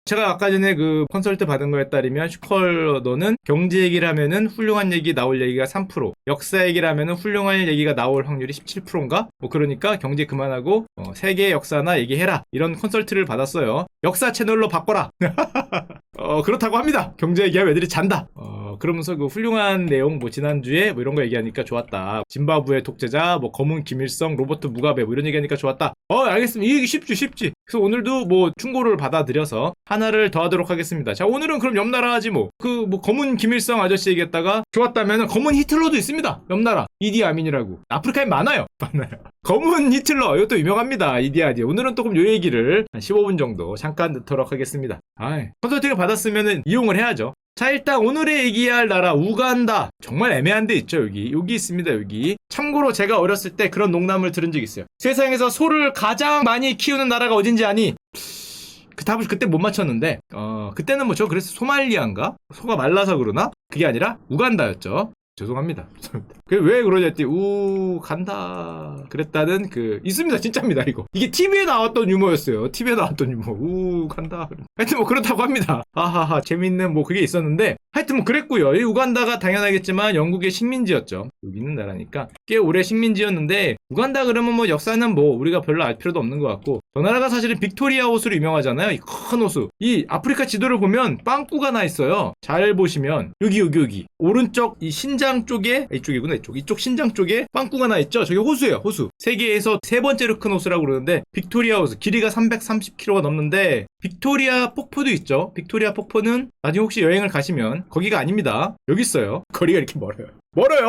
제가 아까 전에 그 컨설트 받은 거에 따르면 슈컬러더는 경제 얘기를 하면은 훌륭한 얘기 나올 얘기가 3%, 역사 얘기를 하면은 훌륭한 얘기가 나올 확률이 17%인가? 뭐 그러니까 경제 그만하고 세계 역사나 얘기해라, 이런 컨설트를 받았어요. 역사 채널로 바꿔라. 그렇다고 합니다. 경제 얘기하면 애들이 잔다. 그러면서 그 훌륭한 내용, 뭐 지난주에 뭐 이런 거 얘기하니까 좋았다. 짐바브웨 독재자, 뭐 검은 김일성, 로버트 무가베 뭐 이런 얘기하니까 좋았다. 알겠습니다. 이게 쉽지. 그래서 오늘도 뭐 충고를 받아들여서 하나를 더 하도록 하겠습니다. 자, 오늘은 그럼 옆나라 하지 뭐. 검은 김일성 아저씨 얘기했다가 좋았다면 검은 히틀러도 있습니다. 옆나라. 이디 아민이라고. 아프리카에 많아요. 검은 히틀러. 이것도 유명합니다. 이디 아민. 오늘은 조금 요 얘기를 한 15분 정도 잠깐 넣도록 하겠습니다. 컨설팅을 받았으면 이용을 해야죠. 자, 일단 오늘의 얘기할 나라 우간다. 정말 애매한 데 있죠. 여기 있습니다. 여기. 참고로 제가 어렸을 때 그런 농담을 들은 적이 있어요. 세상에서 소를 가장 많이 키우는 나라가 어딘지 아니? 그 답을 그때 못 맞췄는데 그때는 뭐 저 그래서 소말리아인가? 소가 말라서 그러나? 그게 아니라 우간다였죠. 죄송합니다. 왜 그러냐 했더니 간다 그랬다는 있습니다. 진짜입니다. 이게 TV에 나왔던 유머였어요. TV에 나왔던 유머. 간다. 하여튼 뭐 그렇다고 합니다. 하하하, 재밌는 뭐 그게 있었는데 하여튼 뭐 그랬고요. 이 우간다가 당연하겠지만 영국의 식민지였죠. 여기 있는 나라니까 꽤 오래 식민지였는데, 우간다 그러면 뭐 역사는 뭐 우리가 별로 알 필요도 없는 것 같고, 저 나라가 사실은 빅토리아 호수로 유명하잖아요. 이 큰 호수. 이 아프리카 지도를 보면 빵꾸가 나 있어요. 잘 보시면 여기 오른쪽 이 신장 쪽에, 이쪽이구나. 이쪽 신장 쪽에 빵꾸가 나 있죠. 저게 호수예요. 호수. 세계에서 세 번째로 큰 호수라고 그러는데 빅토리아 호수. 길이가 330km가 넘는데 빅토리아 폭포도 있죠. 빅토리아 폭포는 나중에 혹시 여행을 가시면 거기가 아닙니다. 여기 있어요. 거리가 이렇게 멀어요.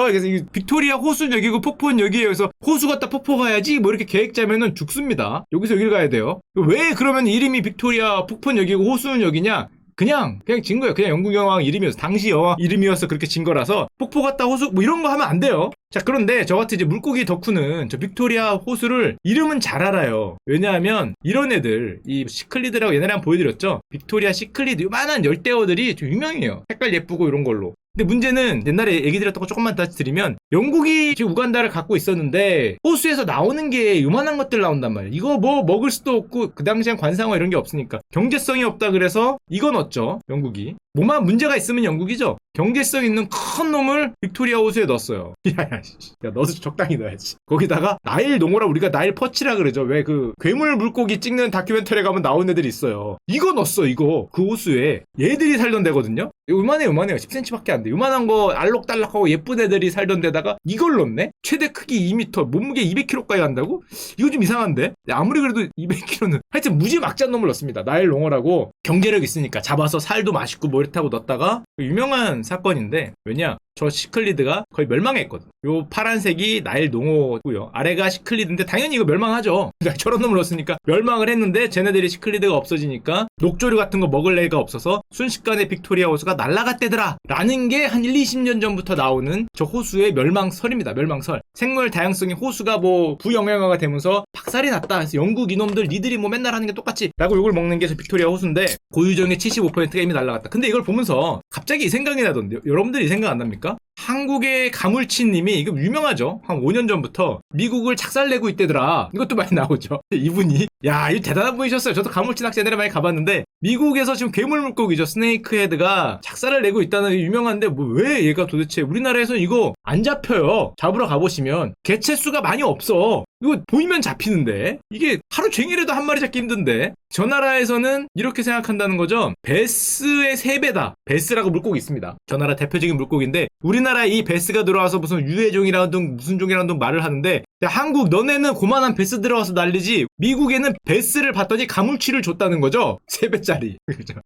그래서 이 빅토리아 호수는 여기고 폭포는 여기에요. 그래서 호수 갔다 폭포 가야지 뭐 이렇게 계획 짜면은 죽습니다. 여기서 여기를 가야 돼요. 왜 그러면 이름이 빅토리아 폭포는 여기고 호수는 여기냐? 그냥 진 거예요. 그냥 영국 여왕 이름이어서, 당시 여왕 이름이어서 그렇게 진 거라서 폭포 갔다 호수 뭐 이런 거 하면 안 돼요. 자, 그런데 저같이 이제 물고기 덕후는 저 빅토리아 호수를 이름은 잘 알아요. 왜냐하면 이런 애들, 이 시클리드라고 옛날에 한번 보여드렸죠. 빅토리아 시클리드, 요만한 열대어들이 좀 유명해요. 색깔 예쁘고 이런 걸로. 근데 문제는 옛날에 얘기 드렸던 거 조금만 다시 드리면, 영국이 지금 우간다를 갖고 있었는데 호수에서 나오는 게 요만한 것들 나온단 말이에요. 이거 뭐 먹을 수도 없고 그 당시엔 관상어 이런 게 없으니까 경제성이 없다 그래서 이거 넣었죠. 영국이. 뭐만 문제가 있으면 영국이죠. 경제성 있는 큰 놈을 빅토리아 호수에 넣었어요. 야, 너도 적당히 넣어야지. 거기다가 나일 농어라, 우리가 나일 퍼치라 그러죠. 왜 괴물 물고기 찍는 다큐멘터리 가면 나온 애들이 있어요. 이거 넣었어. 이거 그 호수에 얘들이 살던 데거든요. 요만해요. 10cm밖에 안 돼. 요만한 거 알록달록하고 예쁜 애들이 살던 데다가 이걸 넣네? 최대 크기 2m, 몸무게 200kg까지 간다고? 이거 좀 이상한데? 아무리 그래도 200kg는 하여튼 무지막지한 놈을 넣습니다. 나일 농어라고. 경제력 있으니까 잡아서 살도 맛있고 뭐 이렇다고 넣었다가, 유명한 사건인데, 왜냐? 저 시클리드가 거의 멸망했거든. 요 파란색이 나일 농어고요. 아래가 시클리드인데 당연히 이거 멸망하죠. 저런 놈을 넣었으니까 멸망을 했는데, 쟤네들이 시클리드가 없어지니까 녹조류 같은 거 먹을 애가 없어서 순식간에 빅토리아 호수가 날아갔대더라 라는 게 한 20년 전부터 나오는 저 호수의 멸망설입니다. 멸망설. 생물 다양성이 호수가 뭐 부영양화가 되면서 박살이 났다. 그래서 영국 이놈들 니들이 뭐 맨날 하는 게 똑같지 라고 욕을 먹는 게 저 빅토리아 호수인데, 고유종의 75%가 이미 날아갔다. 근데 이걸 보면서 갑자기 이 생각이 나던데요. 여러분들이 이 생각 안 납니까? 한국의 가물치님이, 이거 유명하죠. 한 5년 전부터 미국을 작살내고 있대더라. 이것도 많이 나오죠. 이분이, 야, 이거 대단한 분이셨어요. 저도 가물치 낚시 옛날에 많이 가봤는데, 미국에서 지금 괴물 물고기죠. 스네이크 헤드가 작살을 내고 있다는 게 유명한데, 뭐 왜 얘가 도대체, 우리나라에서는 이거 안 잡혀요. 잡으러 가보시면 개체수가 많이 없어. 이거 보이면 잡히는데, 이게 하루 종일해도 한 마리 잡기 힘든데, 저 나라에서는 이렇게 생각한다는 거죠. 베스의 3배다. 베스라고 물고기 있습니다. 저 나라 대표적인 물고기인데, 우리나라에 이 베스가 들어와서 무슨 유해종이라는 둥 무슨 종이라는 둥 말을 하는데, 한국 너네는 고만한 베스 들어와서 난리지, 미국에는 베스를 봤더니 가물치를 줬다는 거죠. 3배짜리.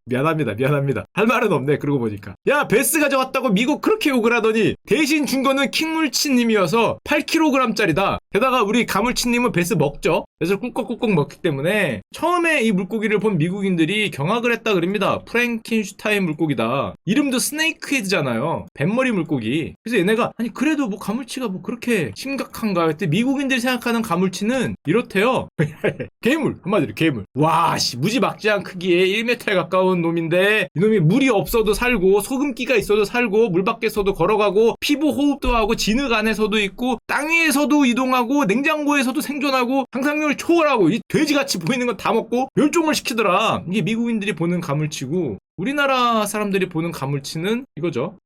미안합니다. 할 말은 없네. 그러고 보니까. 야, 베스 가져왔다고 미국 그렇게 욕을 하더니 대신 준 거는 킹물치님이어서 8kg짜리다. 게다가 우리 가물치님은 베스 먹죠. 그래서 꿀꺽꿀꺽 먹기 때문에 처음에 이 물고기를 본 미국인들이 경악을 했다 그럽니다. 프랭켄슈타인 물고기다. 이름도 스네이크 헤드잖아요. 뱃머리 물고기. 그래서 얘네가, 아니 그래도 뭐 가물치가 뭐 그렇게 심각한가 했더니 미국인들이 생각하는 가물치는 이렇대요. 괴물. 한마디로 괴물. 와, 씨, 무지막지한 크기에 1m에 가까운 놈인데, 이놈이 물이 없어도 살고 소금기가 있어도 살고 물 밖에서도 걸어가고 피부 호흡도 하고 진흙 안에서도 있고 땅 위에서도 이동하고 냉장고에서도 생존하고 항상력을 세계를 초월하고 이 돼지같이 보이는 건 다 먹고 멸종을 시키더라. 이게 미국인들이 보는 가물치고 우리나라 사람들이 보는 가물치는 이거죠.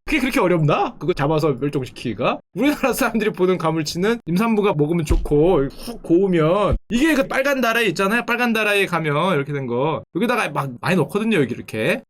그게 그렇게 어렵나? 그거 잡아서 멸종시키기가? 우리나라 사람들이 보는 가물치는 임산부가 먹으면 좋고 훅 고우면 이게 그 빨간 다라이 있잖아요. 빨간 다라이에 가면 이렇게 된 거 여기다가 막 많이 넣거든요. 여기 이렇게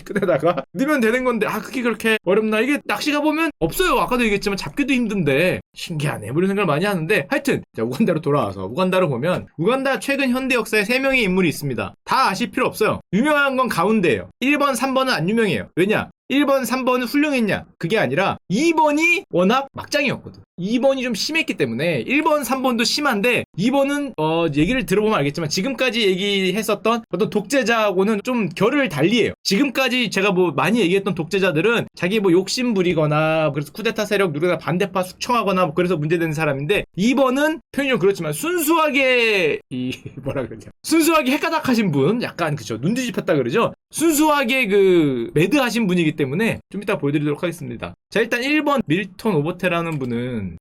끈에다가 넣으면 되는 건데 그게 그렇게 어렵나? 이게 낚시가 보면 없어요. 아까도 얘기했지만 잡기도 힘든데 신기하네. 뭐 이런 생각을 많이 하는데 하여튼 자, 우간다로 돌아와서 우간다로 보면 우간다 최근 현대 역사에 3명의 인물이 있습니다. 다 아실 필요 없어요. 유명한 건 가운데예요. 1번, 3번은 안 유명해요. 왜냐? 1번, 3번은 훌륭했냐? 그게 아니라 2번이 워낙 막장이었거든. 2번이 좀 심했기 때문에 1번, 3번도 심한데 2번은 얘기를 들어보면 알겠지만 지금까지 얘기했었던 어떤 독재자하고는 좀 결을 달리해요. 지금까지 제가 뭐 많이 얘기했던 독재자들은 자기 뭐 욕심 부리거나 그래서 쿠데타 세력 누르다 반대파 숙청하거나 뭐 그래서 문제되는 사람인데 2번은 표현이 좀 그렇지만 순수하게 뭐라 그러냐? 순수하게 헷가닥하신 분, 약간 그죠? 눈 뒤집혔다 그러죠? 순수하게 그 매드하신 분이기 때문에 좀 이따 보여드리도록 하겠습니다. 자, 일단 1번 밀턴 오버테라는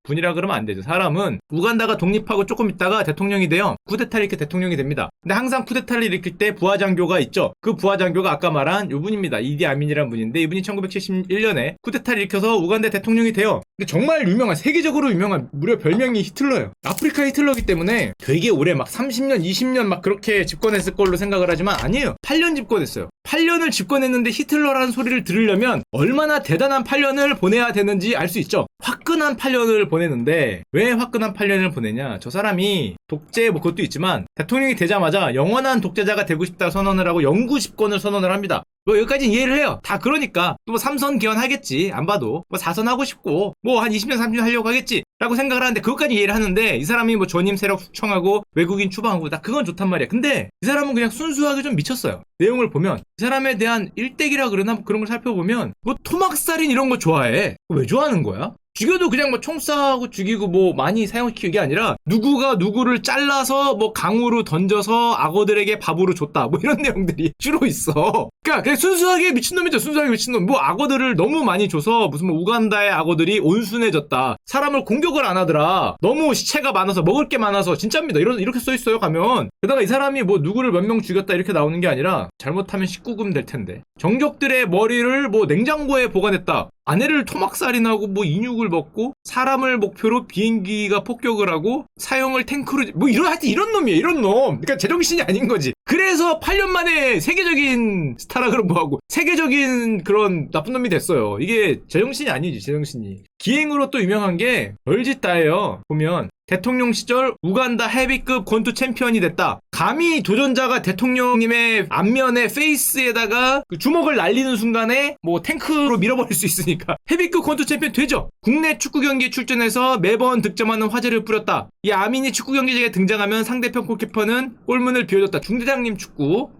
분이라 그러면 안 되죠. 사람은 우간다가 독립하고 조금 있다가 대통령이 돼요. 쿠데타를 일으켜 대통령이 됩니다. 근데 항상 쿠데타를 일으킬 때 부하장교가 있죠. 그 부하장교가 아까 말한 요 분입니다. 이디 아민이라는 분인데 이분이 1971년에 쿠데타를 일으켜서 우간다 대통령이 돼요. 근데 정말 유명한, 세계적으로 유명한, 무려 별명이 히틀러예요. 아프리카 히틀러기 때문에 되게 오래 막 30년, 20년 막 그렇게 집권했을 걸로 생각을 하지만 아니에요. 8년 집권했어요. 8년을 집권했는데 히틀러라는 소리를 들으려면 얼마나 대단한 8년을 보내야 되는지 알 수 있죠. 화끈한 8년을 보내는데 왜 화끈한 8년을 보내냐? 저 사람이 독재 뭐 그것도 있지만 대통령이 되자마자 영원한 독재자가 되고 싶다 선언을 하고 영구 집권을 선언을 합니다. 뭐 여기까지는 이해를 해요. 다 그러니까 또 뭐 3선 개헌하겠지. 안 봐도 뭐 4선 하고 싶고 뭐 한 20년 30년 하려고 하겠지 라고 생각을 하는데 그것까지 이해를 하는데 이 사람이 뭐 전임 세력 숙청하고 외국인 추방하고 다 그건 좋단 말이야. 근데 이 사람은 그냥 순수하게 좀 미쳤어요. 내용을 보면 이 사람에 대한 일대기라 그러나 뭐 그런 걸 살펴보면 뭐 토막살인 이런 거 좋아해. 왜 좋아하는 거야? 죽여도 그냥 뭐 총 쏴고 죽이고 뭐 많이 사형시키는 게 아니라 누구가 누구를 잘라서 뭐 강으로 던져서 악어들에게 밥으로 줬다 뭐 이런 내용들이 주로 있어. 그러니까 그냥 순수하게 미친놈이죠. 순수하게 미친놈. 뭐 악어들을 너무 많이 줘서 무슨 뭐 우간다의 악어들이 온순해졌다. 사람을 공격을 안 하더라. 너무 시체가 많아서 먹을 게 많아서 진짜입니다. 이렇게 써 있어요. 가면. 게다가 이 사람이 뭐 누구를 몇 명 죽였다 이렇게 나오는 게 아니라 잘못하면 19금 될 텐데. 정적들의 머리를 뭐 냉장고에 보관했다. 아내를 토막살인하고 뭐 인육을 먹고 사람을 목표로 비행기가 폭격을 하고 사형을 탱크로 뭐 하여튼 이런 놈이에요. 이런 놈. 그러니까 제정신이 아닌 거지. 그래서 8년 만에 세계적인 스타라 그런 뭐하고 세계적인 그런 나쁜 놈이 됐어요. 이게 제정신이 아니지. 제정신이. 기행으로 또 유명한 게 별짓다예요. 보면 대통령 시절 우간다 헤비급 권투 챔피언이 됐다. 감히 도전자가 대통령님의 앞면에 페이스에다가 그 주먹을 날리는 순간에 뭐 탱크로 밀어버릴 수 있으니까 헤비급 권투 챔피언 되죠. 국내 축구 경기에 출전해서 매번 득점하는 화제를 뿌렸다. 이 아민이 축구 경기장에 등장하면 상대편 골키퍼는 골문을 비워줬다. 중대장님 축구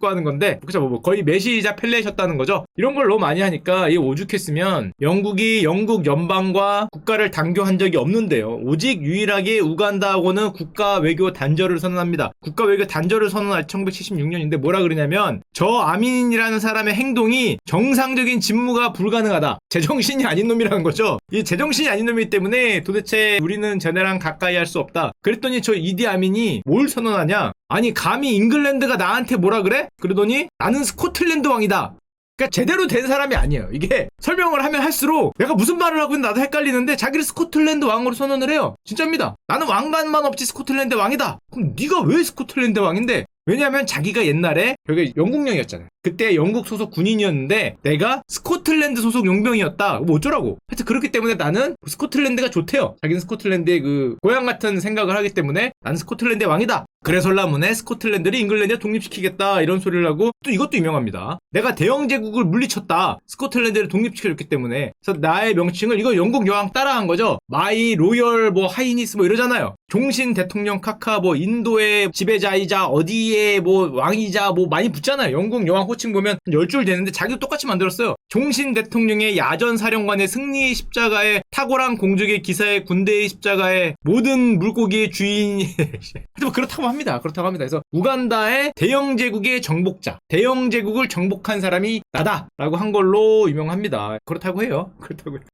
하는 건데 그쵸 뭐 거의 메시이자 펠레셨다는 거죠. 이런 걸 너무 많이 하니까 이 오죽했으면 영국이 영국 연방과 국가를 단교한 적이 없는데요. 오직 유일하게 우간다하고는 국가 외교 단절을 선언합니다. 국가 외교 단절을 선언할 1976년인데 뭐라 그러냐면 저 아민이라는 사람의 행동이 정상적인 직무가 불가능하다. 제정신이 아닌 놈이라는 거죠. 이 제정신이 아닌 놈이기 때문에 도대체 우리는 쟤네랑 가까이 할 수 없다. 그랬더니 저 이디 아민이 뭘 선언하냐? 아니 감히 잉글랜드가 나한테 뭐라 그래? 그러더니 나는 스코틀랜드 왕이다. 그러니까 제대로 된 사람이 아니에요. 이게 설명을 하면 할수록 내가 무슨 말을 하고 있는지 나도 헷갈리는데 자기를 스코틀랜드 왕으로 선언을 해요. 진짜입니다. 나는 왕관만 없지 스코틀랜드 왕이다. 그럼 네가 왜 스코틀랜드 왕인데? 왜냐면 자기가 옛날에 여기 영국령이었잖아요. 그때 영국 소속 군인이었는데 내가 스코틀랜드 소속 용병이었다. 뭐 어쩌라고. 하여튼 그렇기 때문에 나는 스코틀랜드가 좋대요. 자기는 스코틀랜드의 그 고향 같은 생각을 하기 때문에 나는 스코틀랜드의 왕이다. 그래설라문에 스코틀랜드를 잉글랜드에 독립시키겠다 이런 소리를 하고 또 이것도 유명합니다. 내가 대영 제국을 물리쳤다. 스코틀랜드를 독립시켜줬기 때문에. 그래서 나의 명칭을 이거 영국 여왕 따라한 거죠. 마이 로열 뭐 하이니스 뭐 이러잖아요. 종신 대통령 카카 뭐 인도의 지배자이자 어디에 뭐 왕이자 뭐 많이 붙잖아요. 영국 여왕 호칭 보면 10줄 되는데 자기도 똑같이 만들었어요. 종신 대통령의 야전 사령관의 승리의 십자가에 탁월한 공적의 기사의 군대의 십자가에 모든 물고기의 주인이 하여튼 뭐 그렇다고 합니다. 그래서 우간다의 대영 제국의 정복자, 대영 제국을 정복한 사람이 나다라고 한 걸로 유명합니다. 그렇다고 해요.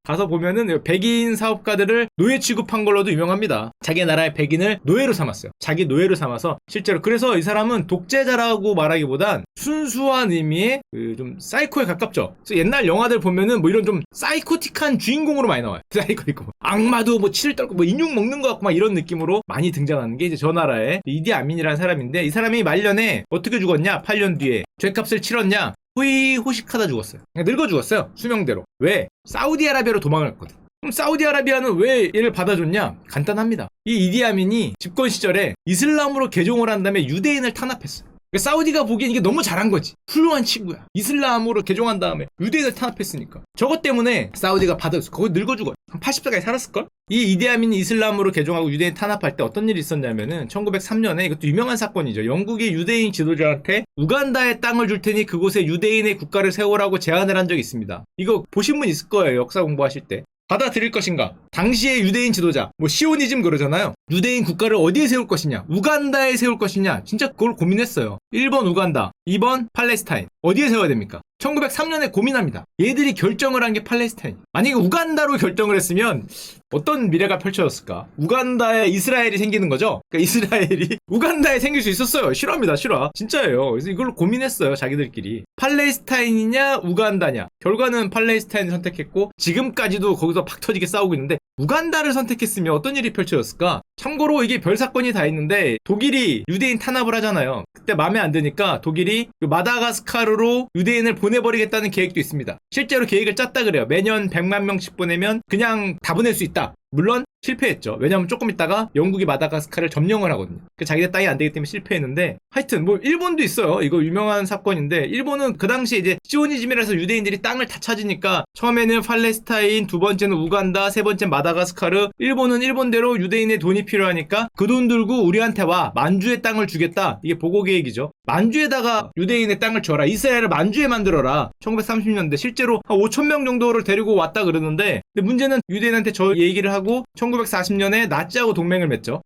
가서 보면은 백인 사업가들을 노예 취급한 걸로도 유명합니다. 자기 나라의 백인을 노예로 삼았어요. 자기 노예로 삼아서 실제로. 그래서 이 사람은 독재자라고 말하기보단 순수한 의미의 좀 사이코에 가깝죠. 그래서 옛날 영화들 보면은 뭐 이런 좀 사이코틱한 주인공으로 많이 나와요. 사이코틱. 악마도 뭐 치를 떨고 뭐 인육 먹는 것 같고 막 이런 느낌으로 많이 등장하는 게 이제 저 나라의 이디 아민이라는 사람인데, 이 사람이 말년에 어떻게 죽었냐? 8년 뒤에 죗값을 치렀냐? 호의호식하다 죽었어요. 그냥 늙어 죽었어요. 수명대로. 왜? 사우디아라비아로 도망을 갔거든. 그럼 사우디아라비아는 왜 얘를 받아줬냐? 간단합니다. 이 이디 아민이 집권 시절에 이슬람으로 개종을 한 다음에 유대인을 탄압했어요. 사우디가 보기엔 이게 너무 잘한 거지. 훌륭한 친구야. 이슬람으로 개종한 다음에 유대인을 탄압했으니까. 저것 때문에 사우디가 받아줬어. 거기 늙어 죽어. 한 80세까지 살았을걸? 이 이디 아민이 이슬람으로 개종하고 유대인 탄압할 때 어떤 일이 있었냐면은 1903년에 이것도 유명한 사건이죠. 영국의 유대인 지도자한테 우간다의 땅을 줄 테니 그곳에 유대인의 국가를 세우라고 제안을 한 적이 있습니다. 이거 보신 분 있을 거예요. 역사 공부하실 때. 받아들일 것인가? 당시의 유대인 지도자, 뭐 시오니즘 그러잖아요. 유대인 국가를 어디에 세울 것이냐? 우간다에 세울 것이냐? 진짜 그걸 고민했어요. 1번 우간다, 2번 팔레스타인. 어디에 세워야 됩니까? 1903년에 고민합니다. 얘들이 결정을 한 게 팔레스타인. 만약에 우간다로 결정을 했으면 어떤 미래가 펼쳐졌을까? 우간다에 이스라엘이 생기는 거죠? 그러니까 이스라엘이 우간다에 생길 수 있었어요. 실화입니다, 실화. 진짜예요. 그래서 이걸로 고민했어요, 자기들끼리. 팔레스타인이냐, 우간다냐. 결과는 팔레스타인을 선택했고, 지금까지도 거기서 팍 터지게 싸우고 있는데, 우간다를 선택했으면 어떤 일이 펼쳐졌을까? 참고로 이게 별 사건이 다 있는데, 독일이 유대인 탄압을 하잖아요. 그때 마음에 안 드니까 독일이 마다가스카르로 유대인을 보내버리겠다는 계획도 있습니다. 실제로 계획을 짰다 그래요. 매년 100만 명씩 보내면 그냥 다 보낼 수 있다. 물론 실패했죠. 왜냐하면 조금 있다가 영국이 마다가스카르를 점령을 하거든요. 자기네 땅이 안 되기 때문에 실패했는데, 하여튼 뭐 일본도 있어요. 이거 유명한 사건인데, 일본은 그 당시에 이제 시오니즘이라서 유대인들이 땅을 다 찾으니까 처음에는 팔레스타인, 두 번째는 우간다, 세 번째 마다가스카르. 일본은 일본대로 유대인의 돈이 필요하니까 그 돈 들고 우리한테 와, 만주의 땅을 주겠다. 이게 보고 계획이죠. 만주에다가 유대인의 땅을 줘라. 이스라엘을 만주에 만들어라. 1930년대 실제로 한 5,000명 정도를 데리고 왔다 그러는데, 근데 문제는 유대인한테 저 얘기를 하고 1940년에 나치하고 동맹을 맺죠.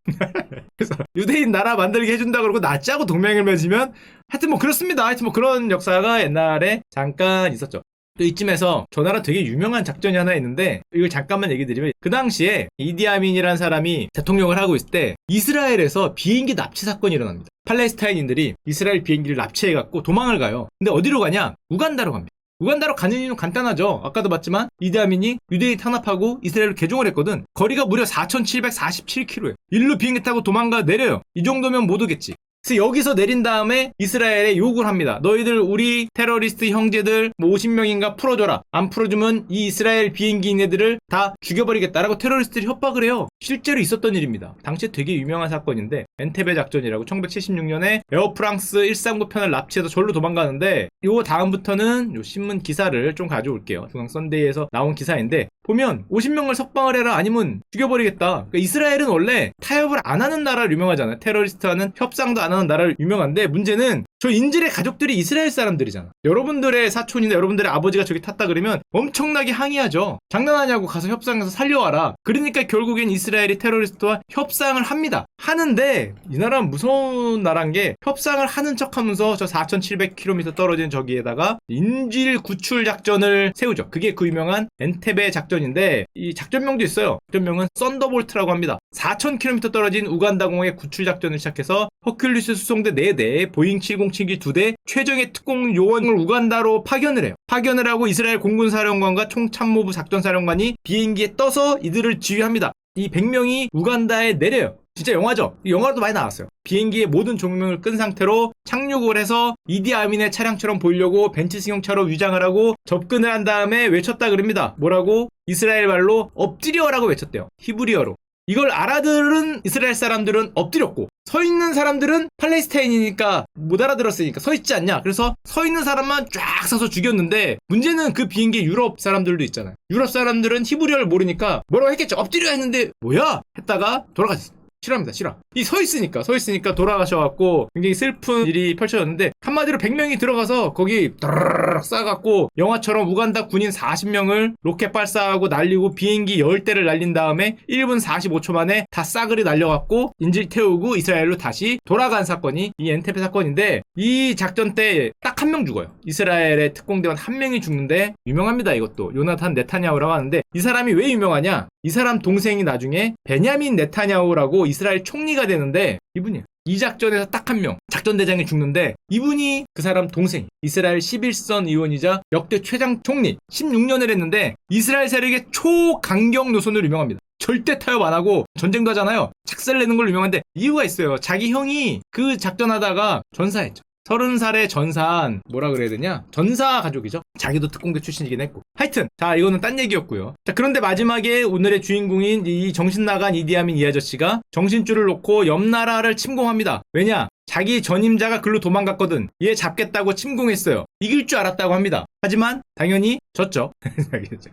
그래서 유대인 나라 만들게 해준다 그러고 나치하고 동맹을 맺으면, 하여튼 뭐 그렇습니다. 하여튼 뭐 그런 역사가 옛날에 잠깐 있었죠. 또 이쯤에서 저 나라 되게 유명한 작전이 하나 있는데, 이걸 잠깐만 얘기 드리면, 그 당시에 이디 아민이라는 사람이 대통령을 하고 있을 때 이스라엘에서 비행기 납치 사건이 일어납니다. 팔레스타인인들이 이스라엘 비행기를 납치해갖고 도망을 가요. 근데 어디로 가냐? 우간다로 갑니다. 우간다로 가는 이유는 간단하죠. 아까도 봤지만 이디 아민이 유대인 탄압하고 이스라엘로 개종을 했거든. 거리가 무려 4,747km예요. 일로 비행기 타고 도망가 내려요. 이 정도면 못 오겠지. 그래서 여기서 내린 다음에 이스라엘에 욕을 합니다. 너희들 우리 테러리스트 형제들 뭐 50명인가 풀어줘라. 안 풀어주면 이 이스라엘 비행기인 애들을 다 죽여버리겠다라고 테러리스트들이 협박을 해요. 실제로 있었던 일입니다. 당시에 되게 유명한 사건인데, 엔테베 작전이라고 1976년에 에어프랑스 139편을 납치해서 절로 도망가는데, 요 다음부터는 요 신문 기사를 좀 가져올게요. 중앙선데이에서 나온 기사인데, 보면 50명을 석방을 해라, 아니면 죽여버리겠다. 그러니까 이스라엘은 원래 타협을 안 하는 나라로 유명하잖아요. 테러리스트와는 협상도 안 하는 나라로 유명한데, 문제는 저 인질의 가족들이 이스라엘 사람들이잖아. 여러분들의 사촌이나 여러분들의 아버지가 저기 탔다 그러면 엄청나게 항의하죠. 장난하냐고, 가서 협상해서 살려와라. 그러니까 결국엔 이스라엘이 테러리스트와 협상을 합니다. 하는데 이 나라는 무서운 나라인 게, 협상을 하는 척하면서 저 4,700km 떨어진 저기에다가 인질 구출 작전을 세우죠. 그게 그 유명한 엔테베 작전인데, 이 작전명도 있어요. 작전명은 썬더볼트라고 합니다. 4,000km 떨어진 우간다공항의 구출 작전을 시작해서 허큘리스 수송대 4대, 보잉 707기 2대, 최정예 특공 요원을 우간다로 파견을 해요. 파견을 하고 이스라엘 공군사령관과 총참모부 작전사령관이 비행기에 떠서 이들을 지휘합니다. 이 100명이 우간다에 내려요. 진짜 영화죠? 영화도 많이 나왔어요. 비행기에 모든 조명을 끈 상태로 착륙을 해서 이디 아민의 차량처럼 보이려고 벤츠 승용차로 위장을 하고 접근을 한 다음에 외쳤다 그럽니다. 뭐라고? 이스라엘 말로 엎드려라고 외쳤대요. 히브리어로. 이걸 알아들은 이스라엘 사람들은 엎드렸고, 서 있는 사람들은 팔레스타인이니까 못 알아들었으니까 서 있지 않냐. 그래서 서 있는 사람만 쫙 서서 죽였는데, 문제는 그 비행기에 유럽 사람들도 있잖아요. 유럽 사람들은 히브리어를 모르니까 뭐라고 했겠죠. 엎드려 했는데 뭐야? 했다가 돌아가셨어요. 싫어합니다. 싫어. 이 서 있으니까 돌아가셔갖고 굉장히 슬픈 일이 펼쳐졌는데 한마디로 100명이 들어가서 거기 드르륵 쏴갖고 영화처럼 우간다 군인 40명을 로켓 발사하고 날리고 비행기 10대를 날린 다음에 1분 45초 만에 다 싸그리 날려갖고 인질 태우고 이스라엘로 다시 돌아간 사건이 이 엔테베 사건인데 이 작전 때 딱 한 명 죽어요. 이스라엘의 특공대원 한 명이 죽는데 유명합니다. 이것도 요나탄 네타냐후라고 하는데 이 사람이 왜 유명하냐? 이 사람 동생이 나중에 베냐민 네타냐후라고 이스라엘 총리가 되는데 이분이에요. 이 작전에서 딱 한 명 작전대장이 죽는데 이분이 그 사람 동생 이스라엘 11선 의원이자 역대 최장 총리 16년을 했는데 이스라엘 세력의 초강경 노선으로 유명합니다. 절대 타협 안 하고 전쟁도 하잖아요. 착살 내는 걸로 유명한데 이유가 있어요. 자기 형이 그 작전하다가 전사했죠. 30살에 전사한 뭐라 그래야 되냐? 전사 가족이죠. 자기도 특공대 출신이긴 했고. 하여튼 자 이거는 딴 얘기였고요. 자 그런데 마지막에 오늘의 주인공인 이 정신 나간 이디아민 이 아저씨가 정신줄을 놓고 옆 나라를 침공합니다. 왜냐? 자기 전임자가 글로 도망갔거든. 얘 잡겠다고 침공했어요. 이길 줄 알았다고 합니다. 하지만 당연히 졌죠.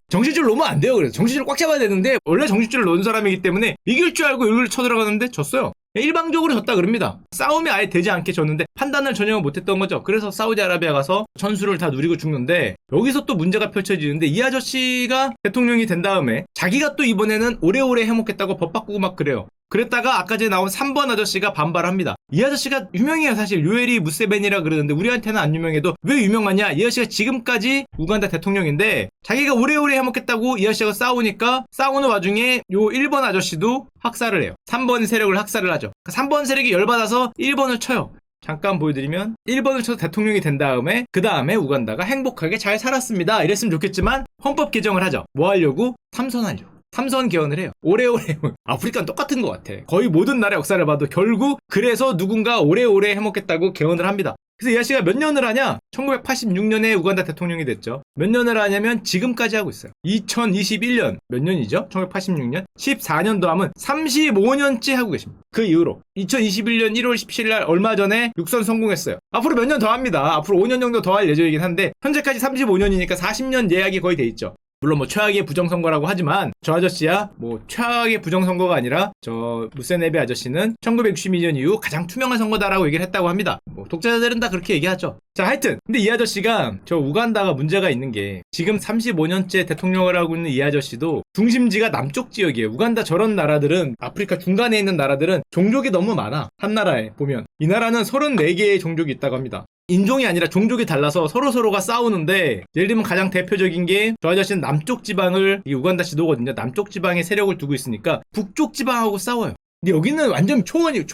정신줄 놓으면 안 돼요. 그래서 정신줄 꽉 잡아야 되는데 원래 정신줄을 놓은 사람이기 때문에 이길 줄 알고 여기를 쳐들어가는데 졌어요. 일방적으로 졌다 그럽니다. 싸움이 아예 되지 않게 졌는데 판단을 전혀 못했던 거죠. 그래서 사우디아라비아 가서 천수를 다 누리고 죽는데 여기서 또 문제가 펼쳐지는데 이 아저씨가 대통령이 된 다음에 자기가 또 이번에는 오래오래 해먹겠다고 법 바꾸고 막 그래요. 그랬다가 아까 전에 나온 3번 아저씨가 반발합니다. 이 아저씨가 유명해요. 사실 요에리 무세벤이라 그러는데 우리한테는 안 유명해도 왜 유명하냐? 이 아저씨가 지금까지 우간다 대통령인데 자기가 오래오래 해먹겠다고 이 아저씨가 싸우니까 싸우는 와중에 요 1번 아저씨도 학살을 해요. 3번 세력을 학살을 하죠. 3번 세력이 열받아서 1번을 쳐요. 잠깐 보여드리면 1번을 쳐서 대통령이 된 다음에 그 다음에 우간다가 행복하게 잘 살았습니다. 이랬으면 좋겠지만 헌법 개정을 하죠. 뭐 하려고? 삼선하려고. 삼선 개헌을 해요. 오래오래 아프리카는 똑같은 것 같아. 거의 모든 나라의 역사를 봐도 결국 그래서 누군가 오래오래 해먹겠다고 개헌을 합니다. 그래서 이 아저씨가 몇 년을 하냐? 1986년에 우간다 대통령이 됐죠. 몇 년을 하냐면 지금까지 하고 있어요. 2021년 몇 년이죠? 1986년 14년도 하면 35년째 하고 계십니다. 그 이후로 2021년 1월 17일 날 얼마 전에 육선 성공했어요. 앞으로 몇 년 더 합니다. 앞으로 5년 정도 더 할 예정이긴 한데 현재까지 35년이니까 40년 예약이 거의 돼 있죠. 물론 뭐 최악의 부정선거라고 하지만 저 아저씨야 뭐 최악의 부정선거가 아니라 저 무세네베 아저씨는 1962년 이후 가장 투명한 선거다라고 얘기를 했다고 합니다. 뭐 독자들은 다 그렇게 얘기하죠. 자 하여튼 근데 이 아저씨가 저 우간다가 문제가 있는 게 지금 35년째 대통령을 하고 있는 이 아저씨도 중심지가 남쪽 지역이에요. 우간다 저런 나라들은 아프리카 중간에 있는 나라들은 종족이 너무 많아. 한 나라에 보면 이 나라는 34개의 종족이 있다고 합니다. 인종이 아니라 종족이 달라서 서로서로가 싸우는데 예를 들면 가장 대표적인 게 저 아저씨는 남쪽 지방을 이 우간다 지도거든요. 남쪽 지방에 세력을 두고 있으니까 북쪽 지방하고 싸워요. 근데 여기는 완전 초원이에요.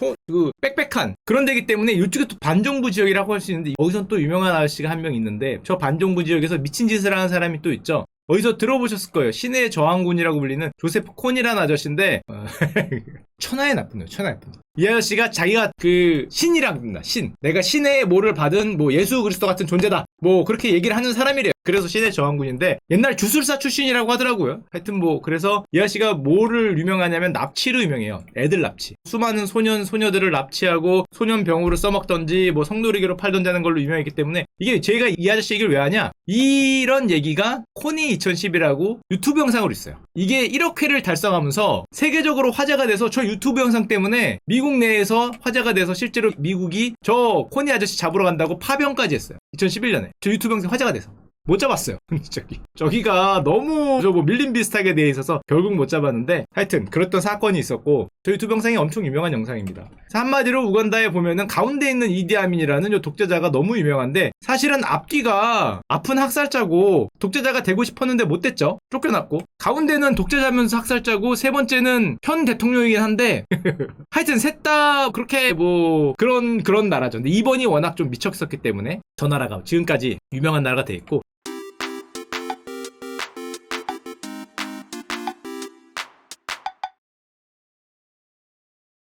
빽빽한 그런 데기 때문에 이쪽에 또 반정부 지역이라고 할 수 있는데 여기선 또 유명한 아저씨가 한 명 있는데 저 반정부 지역에서 미친 짓을 하는 사람이 또 있죠. 어디서 들어보셨을 거예요. 신의 저항군이라고 불리는 조세프 콘이라는 아저씨인데 천하에 나쁜데요. 천하에 나쁜. 이 아저씨가 자기가 그 신이라고 합니다. 신. 내가 신의 모를 받은 뭐 예수 그리스도 같은 존재다. 뭐 그렇게 얘기를 하는 사람이래요. 그래서 신의 저항군인데 옛날 주술사 출신이라고 하더라고요. 하여튼 뭐 그래서 이 아저씨가 뭐를 유명하냐면 납치로 유명해요. 애들 납치. 수많은 소년 소녀들을 납치하고 소년병으로 써먹던지 뭐 성노리개로 팔던지 하는 걸로 유명했기 때문에 이게 제가 이 아저씨 얘기를 왜 하냐? 이런 얘기가 코니 2010이라고 유튜브 영상으로 있어요. 이게 1억 회를 달성하면서 세계적으로 화제가 돼서 저 유튜브 영상 때문에 미국 내에서 화제가 돼서 실제로 미국이 저 코니 아저씨 잡으러 간다고 파병까지 했어요. 2011년에 저 유튜브 영상 화제가 돼서 못 잡았어요. 저기가 너무 저 뭐 밀림 비슷하게 돼 있어서 결국 못 잡았는데 하여튼 그랬던 사건이 있었고 저 유튜브 영상이 엄청 유명한 영상입니다. 한마디로 우간다에 보면은 가운데 있는 이디아민이라는 요 독재자가 너무 유명한데 사실은 앞뒤가 아픈 학살자고 독재자가 되고 싶었는데 못 됐죠. 쫓겨났고 가운데는 독재자면서 학살자고 세 번째는 현 대통령이긴 한데 하여튼 셋 다 그렇게 뭐 그런 나라죠. 근데 이번이 워낙 좀 미쳤었기 때문에 저 나라가 지금까지 유명한 나라가 돼 있고